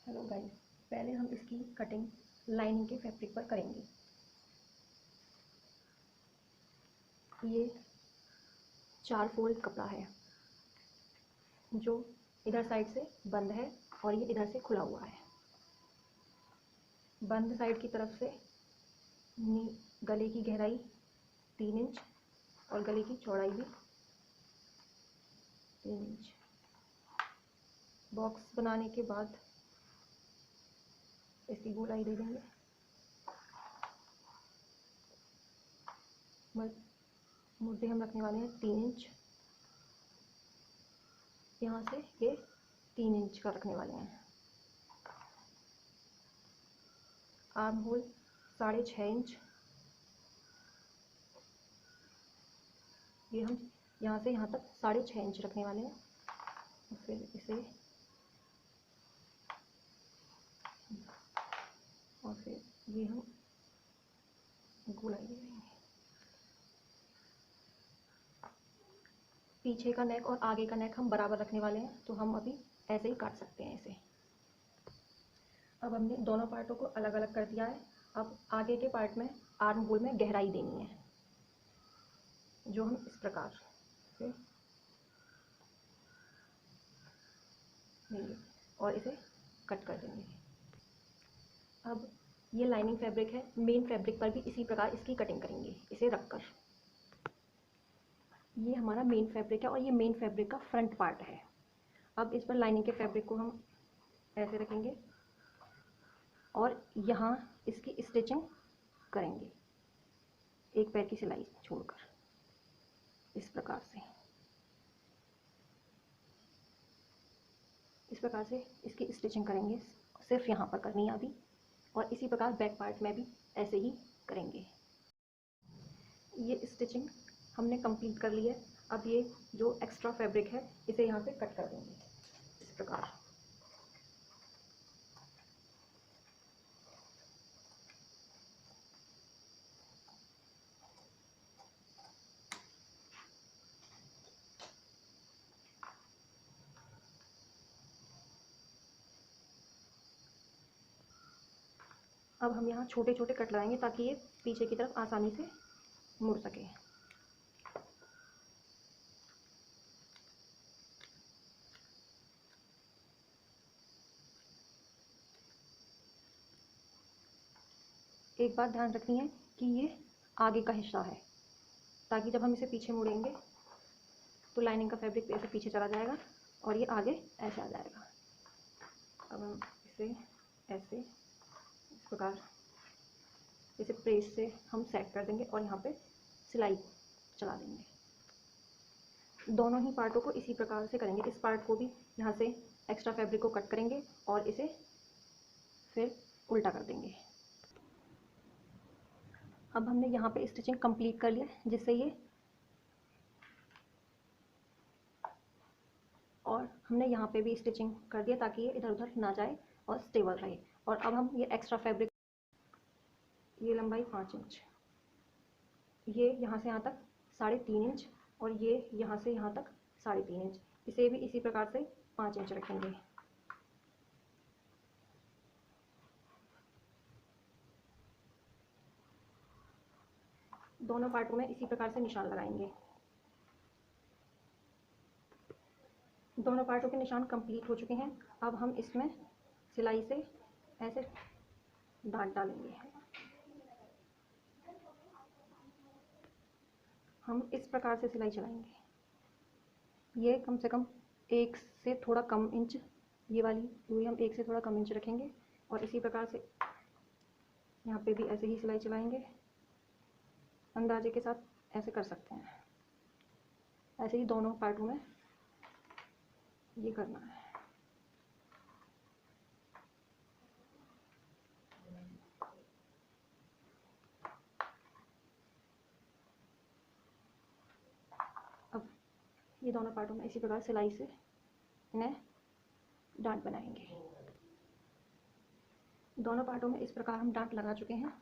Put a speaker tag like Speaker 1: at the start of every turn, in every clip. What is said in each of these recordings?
Speaker 1: Hello guys, पहले हम इसकी कटिंग लाइनिंग के फैब्रिक पर करेंगे। ये 4 फोल्ड कपड़ा है जो इधर साइड से बंद है और ये इधर से खुला हुआ है। बंद साइड की तरफ से गले की गहराई 3 इंच और गले की चौड़ाई भी 3 इंच। बॉक्स बनाने के बाद इसकी गोलाई दे देंगे। मुद्दे हम रखने वाले हैं 3 इंच। यहाँ से ये 3 इंच का रखने वाले हैं। Arm hole 6.5 inch. ये हम यहाँ से यहाँ तक 6.5 इंच रखने वाले हैं। फिर इसे और फिर ये हम गोलाई दे देंगे। पीछे का नेक और आगे का नेक हम बराबर रखने वाले हैं, तो हम अभी ऐसे ही काट सकते हैं इसे। अब हमने दोनों पार्टों को अलग अलग कर दिया है। अब आगे के पार्ट में आर्म होल में गहराई देनी है, जो हम इस प्रकार से देंगे और इसे कट कर देंगे। अब ये लाइनिंग फैब्रिक है, मेन फैब्रिक पर भी इसी प्रकार इसकी कटिंग करेंगे इसे रखकर। ये हमारा मेन फैब्रिक है और ये मेन फैब्रिक का फ्रंट पार्ट है। अब इस पर लाइनिंग के फैब्रिक को हम ऐसे रखेंगे और यहाँ इसकी स्टिचिंग करेंगे, एक पैर की सिलाई छोड़कर इस प्रकार से। इस प्रकार से इसकी स्टिचिंग करेंगे, सिर्फ यहाँ पर करनी है अभी। और इसी प्रकार बैक पार्ट में भी ऐसे ही करेंगे। ये स्टिचिंग हमने कंप्लीट कर ली है। अब ये जो एक्स्ट्रा फैब्रिक है इसे यहाँ पे कट कर देंगे इस प्रकार। अब हम यहाँ छोटे छोटे कट लगाएंगे ताकि ये पीछे की तरफ आसानी से मुड़ सके। एक बात ध्यान रखनी है कि ये आगे का हिस्सा है, ताकि जब हम इसे पीछे मुड़ेंगे तो लाइनिंग का फैब्रिक ऐसे पीछे चला जाएगा और ये आगे ऐसे आ जाएगा। अब हम इसे ऐसे इस प्रकार इसे प्रेस से हम सेट कर देंगे और यहाँ पे सिलाई चला देंगे। दोनों ही पार्टों को इसी प्रकार से करेंगे। इस पार्ट को भी यहाँ से एक्स्ट्रा फैब्रिक को कट करेंगे और इसे फिर उल्टा कर देंगे। अब हमने यहाँ पे स्टिचिंग कंप्लीट कर लिया, जिससे ये और हमने यहाँ पे भी स्टिचिंग कर दिया ताकि ये इधर उधर ना जाए और स्टेबल रहे। और अब हम ये एक्स्ट्रा फैब्रिक, ये लंबाई 5 इंच, ये यहाँ से यहाँ तक 3.5 इंच और ये यहाँ से यहाँ तक 3.5 इंच, इसे भी इसी प्रकार से 5 इंच रखेंगे। दोनों पार्टों में इसी प्रकार से निशान लगाएंगे। दोनों पार्टों के निशान कंप्लीट हो चुके हैं। अब हम इसमें सिलाई से ऐसे डांट डालेंगे। हम इस प्रकार से सिलाई चलाएंगे। ये कम से कम 1 से थोड़ा कम इंच, ये वाली दूरी हम 1 से थोड़ा कम इंच रखेंगे और इसी प्रकार से यहाँ पे भी ऐसे ही सिलाई चलाएंगे। अंदाजे के साथ ऐसे कर सकते हैं। ऐसे ही दोनों पार्टों में ये करना है। अब ये दोनों पार्टों में इसी प्रकार सिलाई से इन्हें डांट बनाएंगे। दोनों पार्टों में इस प्रकार हम डांट लगा चुके हैं।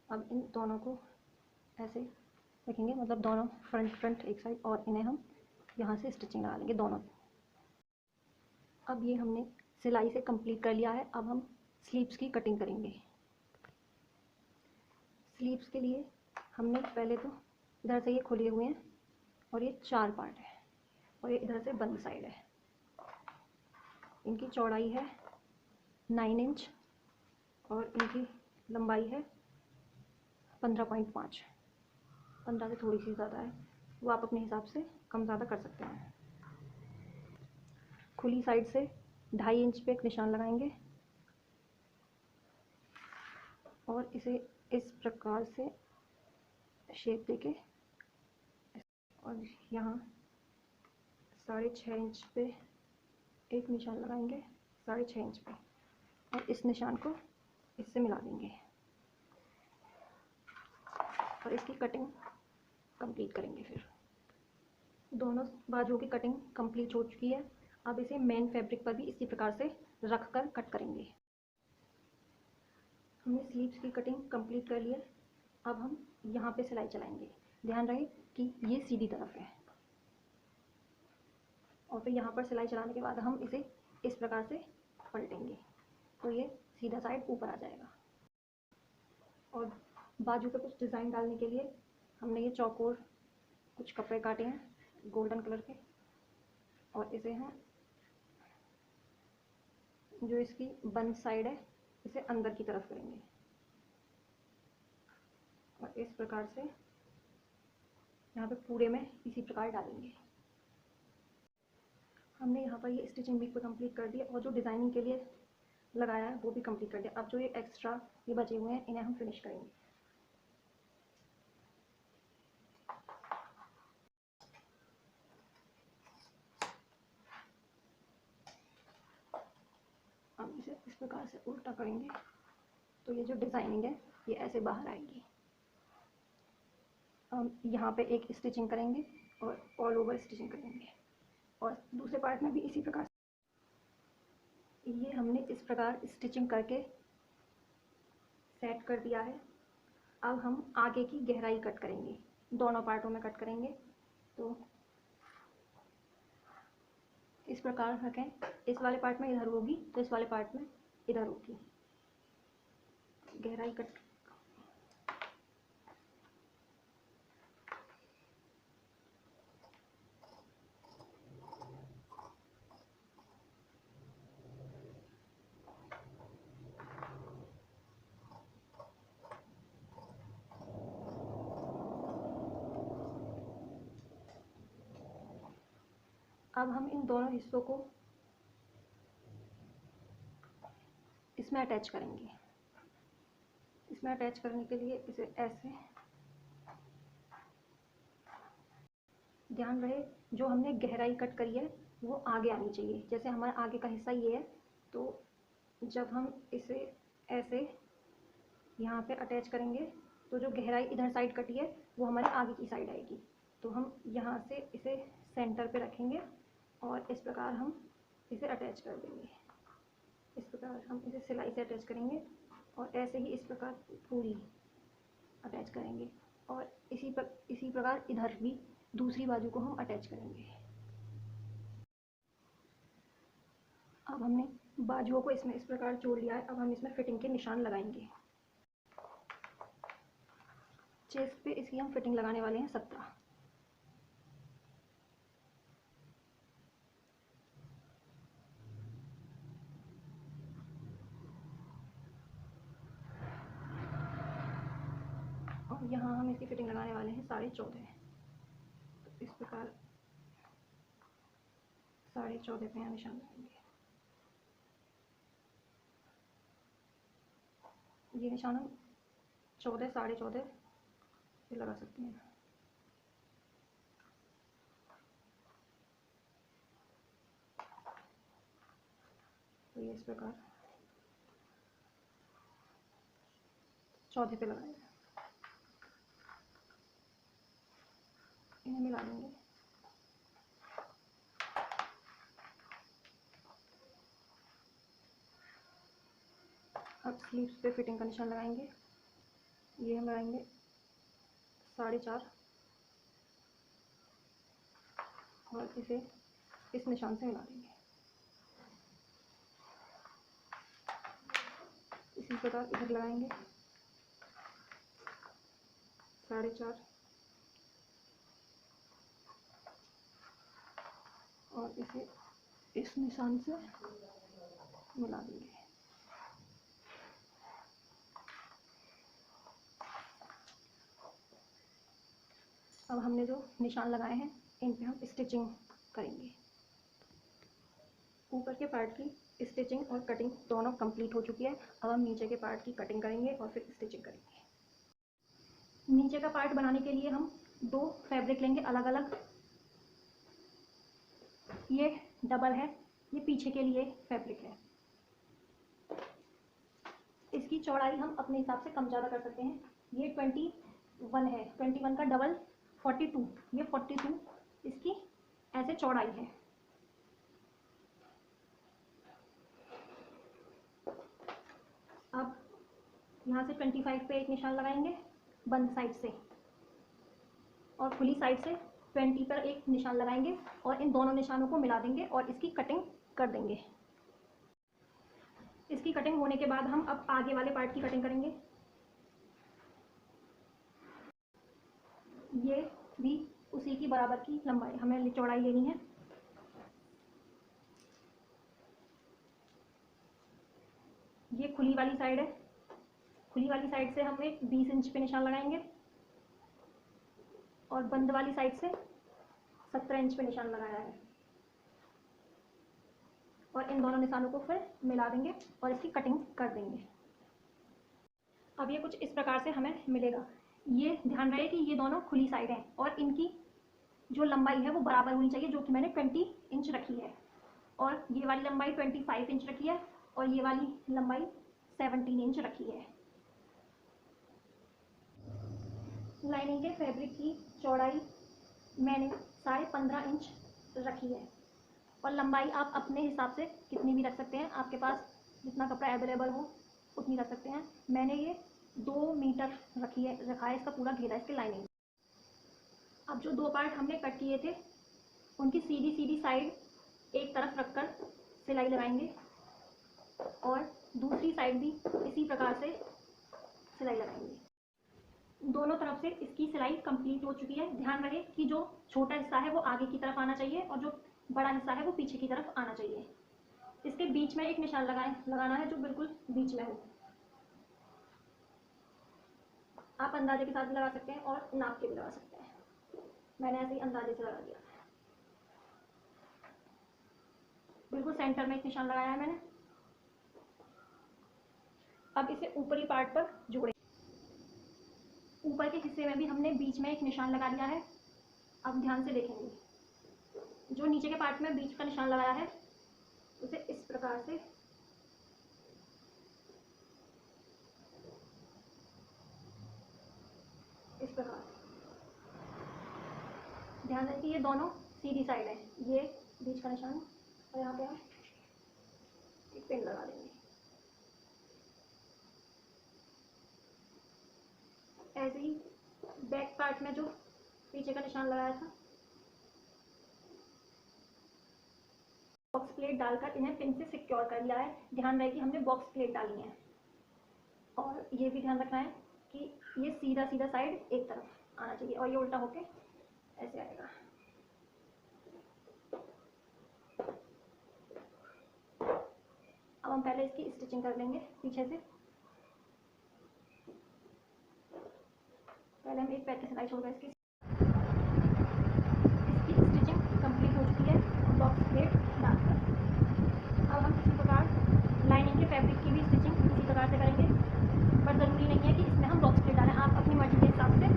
Speaker 1: अब इन दोनों को ऐसे रखेंगे, मतलब दोनों फ्रंट एक साइड, और इन्हें हम यहाँ से स्टिचिंग लगा लेंगे दोनों। अब ये हमने सिलाई से कंप्लीट कर लिया है। अब हम स्लीव्स की कटिंग करेंगे। स्लीव्स के लिए हमने पहले तो इधर से ये खुले हुए हैं और ये 4 पार्ट है और ये इधर से बंद साइड है। इनकी चौड़ाई है 9 इंच और इनकी लंबाई है 15.5। 15 से थोड़ी सी ज़्यादा है, वो आप अपने हिसाब से कम ज़्यादा कर सकते हैं। खुली साइड से 2.5 इंच पे एक निशान लगाएंगे और इसे इस प्रकार से शेप देके और यहाँ 6.5 इंच पे एक निशान लगाएंगे, 6.5 इंच पे, और इस निशान को इससे मिला देंगे और इसकी कटिंग कंप्लीट करेंगे। फिर दोनों बाजुओं की कटिंग कंप्लीट हो चुकी है। अब इसे मेन फैब्रिक पर भी इसी प्रकार से रख कर कट करेंगे। हमने स्लीव्स की कटिंग कंप्लीट कर ली है। अब हम यहाँ पे सिलाई चलाएंगे। ध्यान रहे कि ये सीधी तरफ है और फिर यहाँ पर सिलाई चलाने के बाद हम इसे इस प्रकार से पलटेंगे तो ये सीधा साइड ऊपर आ जाएगा। और बाजू पे कुछ डिज़ाइन डालने के लिए हमने ये चौकोर कुछ कपड़े काटे हैं गोल्डन कलर के और इसे हम जो इसकी बंद साइड है इसे अंदर की तरफ करेंगे और इस प्रकार से यहाँ पे पूरे में इसी प्रकार डालेंगे। हमने यहाँ पर ये स्टिचिंग भी कंप्लीट कर दिया और जो डिज़ाइनिंग के लिए लगाया है वो भी कंप्लीट कर दिया। अब जो ये एक्स्ट्रा ये बचे हुए हैं इन्हें हम फिनिश करेंगे। हम इसे इस प्रकार से उल्टा करेंगे तो ये जो डिज़ाइनिंग है ये ऐसे बाहर आएगी। हम यहाँ पे एक स्टिचिंग करेंगे और ऑल ओवर स्टिचिंग करेंगे और दूसरे पार्ट में भी इसी प्रकार से। ये हमने इस प्रकार स्टिचिंग करके सेट कर दिया है। अब हम आगे की गहराई कट करेंगे, दोनों पार्टों में कट करेंगे। तो इस प्रकार रखें, इस वाले पार्ट में इधर होगी तो इस वाले पार्ट में इधर होगी गहराई कट। अब हम इन दोनों हिस्सों को इसमें अटैच करेंगे। इसमें अटैच करने के लिए इसे ऐसे, ध्यान रहे जो हमने गहराई कट करी है वो आगे आनी चाहिए। जैसे हमारा आगे का हिस्सा ये है तो जब हम इसे ऐसे यहाँ पे अटैच करेंगे तो जो गहराई इधर साइड कटी है वो हमारे आगे की साइड आएगी। तो हम यहाँ से इसे सेंटर पे रखेंगे और इस प्रकार हम इसे अटैच कर देंगे। इस प्रकार हम इसे सिलाई से अटैच करेंगे और ऐसे ही इस प्रकार पूरी अटैच करेंगे और इसी प्रकार इधर भी दूसरी बाजू को हम अटैच करेंगे। अब हमने बाजुओं को इसमें इस प्रकार जोड़ लिया है। अब हम इसमें फिटिंग के निशान लगाएंगे। चेस्ट पे इसकी हम फिटिंग लगाने वाले हैं 17। और यहाँ हम इसकी फिटिंग लगाने वाले हैं 14.5। तो इस प्रकार 14.5 पे यहाँ निशान लगाएंगे। ये निशान हम 14, 14.5 पे लगा सकते हैं। तो ये इस प्रकार 14 पे लगाएंगे। इन्हें मिला देंगे। अब स्लीव्स पे फिटिंग का निशान लगाएंगे। ये हम लगाएंगे 4.5 और इसे इस निशान से मिला देंगे। प्रकार इधर लगाएंगे 4.5 और इसे इस निशान से मिला देंगे। अब हमने जो निशान लगाए हैं इन पे हम स्टिचिंग करेंगे। ऊपर के पार्ट की स्टिचिंग और कटिंग दोनों कंप्लीट हो चुकी है। अब हम नीचे के पार्ट की कटिंग करेंगे और फिर स्टिचिंग करेंगे। नीचे का पार्ट बनाने के लिए हम 2 फैब्रिक लेंगे अलग अलग। ये डबल है, ये पीछे के लिए फैब्रिक है। इसकी चौड़ाई हम अपने हिसाब से कम ज़्यादा कर सकते हैं। ये 21 है, 21 का डबल 42, ये 42 इसकी ऐसे चौड़ाई है। अब यहाँ से 25 पे एक निशान लगाएंगे बंद साइड से, और खुली साइड से 20 पर एक निशान लगाएंगे और इन दोनों निशानों को मिला देंगे और इसकी कटिंग कर देंगे। इसकी कटिंग होने के बाद हम अब आगे वाले पार्ट की कटिंग करेंगे। ये भी उसी की बराबर की लंबाई हमें चौड़ाई लेनी है। ये खुली वाली साइड है, खुली वाली साइड से हम एक 20 इंच पे निशान लगाएंगे और बंद वाली साइड से 17 इंच पे निशान लगाया है और इन दोनों निशानों को फिर मिला देंगे और इसकी कटिंग कर देंगे। अब ये कुछ इस प्रकार से हमें मिलेगा। ये ध्यान रहे कि ये दोनों खुली साइड हैं और इनकी जो लंबाई है वो बराबर होनी चाहिए, जो कि मैंने 20 इंच रखी है, और ये वाली लंबाई 25 इंच रखी है और ये वाली लंबाई 17 इंच रखी है। लाइनिंग के फैब्रिक की चौड़ाई मैंने 15.5 इंच रखी है और लंबाई आप अपने हिसाब से कितनी भी रख सकते हैं। आपके पास जितना कपड़ा अवेलेबल हो उतनी रख सकते हैं। मैंने ये 2 मीटर रखा है इसका पूरा घेरा, इसके लाइनिंग। अब जो 2 पार्ट हमने कट किए थे उनकी सीधी सीधी साइड एक तरफ रखकर सिलाई लगाएंगे और दूसरी साइड भी इसी प्रकार से सिलाई लगाएंगे। दोनों तरफ से इसकी सिलाई कंप्लीट हो चुकी है। ध्यान रहे कि जो छोटा हिस्सा है वो आगे की तरफ आना चाहिए और जो बड़ा हिस्सा है वो पीछे की तरफ आना चाहिए। इसके बीच में एक निशान लगाना है जो बिल्कुल बीच में हो। आप अंदाजे के साथ भी लगा सकते हैं और नाप के भी लगा सकते हैं। मैंने ऐसे ही अंदाजे से लगा दिया। बिल्कुल सेंटर में एक निशान लगाया है मैंने। अब इसे ऊपरी पार्ट पर जोड़ें। ऊपर के हिस्से में भी हमने बीच में एक निशान लगा दिया है। अब ध्यान से देखेंगे, जो नीचे के पार्ट में बीच का निशान लगाया है उसे इस प्रकार से इस प्रकार। ध्यान दें कि ये दोनों सीधी साइड है। ये बीच का निशान और यहाँ पे हम एक पिन लगा देंगे। ऐसे ही बैक पार्ट में जो पीछे का निशान लगाया था, बॉक्स प्लेट डालकर इन्हें पिन से सिक्योर कर लिया है। ध्यान रहे कि हमने बॉक्स प्लेट डाली है और ये भी ध्यान रखना है कि ये सीधा सीधा साइड एक तरफ आना चाहिए और ये उल्टा होके ऐसे आएगा। अब हम पहले इसकी स्टिचिंग कर लेंगे पीछे से। पहले हम एक पैर की सिलाई छोड़कर इसकी स्टिचिंग कंप्लीट हो चुकी है बॉक्स प्लेट डालकर। अब हम इसी प्रकार लाइनिंग के फैब्रिक की भी स्टिचिंग इसी प्रकार से करेंगे, पर ज़रूरी नहीं है कि इसमें हम बॉक्स प्लेट डालें। आप अपनी मर्जी के हिसाब से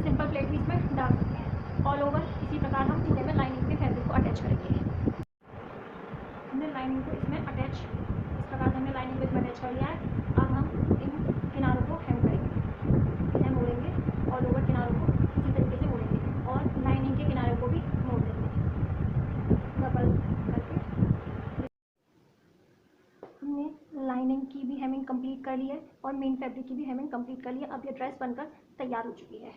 Speaker 1: सिंपल प्लेट भी इसमें डाल सकते हैं। ऑल ओवर इसी प्रकार हम पूरे में लाइनिंग के फैब्रिक को अटैच करेंगे। हमने लाइनिंग को इसमें अटैच इस प्रकार से हमने लाइनिंग को इसमें अटैच कर लिया है। अब हम इन किनारों को हेम करेंगे, इन्हें मोड़ेंगे, ऑल ओवर किनारों को इसी तरीके से मोड़ेंगे और लाइनिंग के किनारों को भी मोड़ देंगे डबल करके। हमने लाइनिंग की भी हेमिंग कंप्लीट कर ली है और मेन फैब्रिक की भी हेमिंग कंप्लीट कर ली है। अब ये ड्रेस बनकर तैयार हो चुकी है।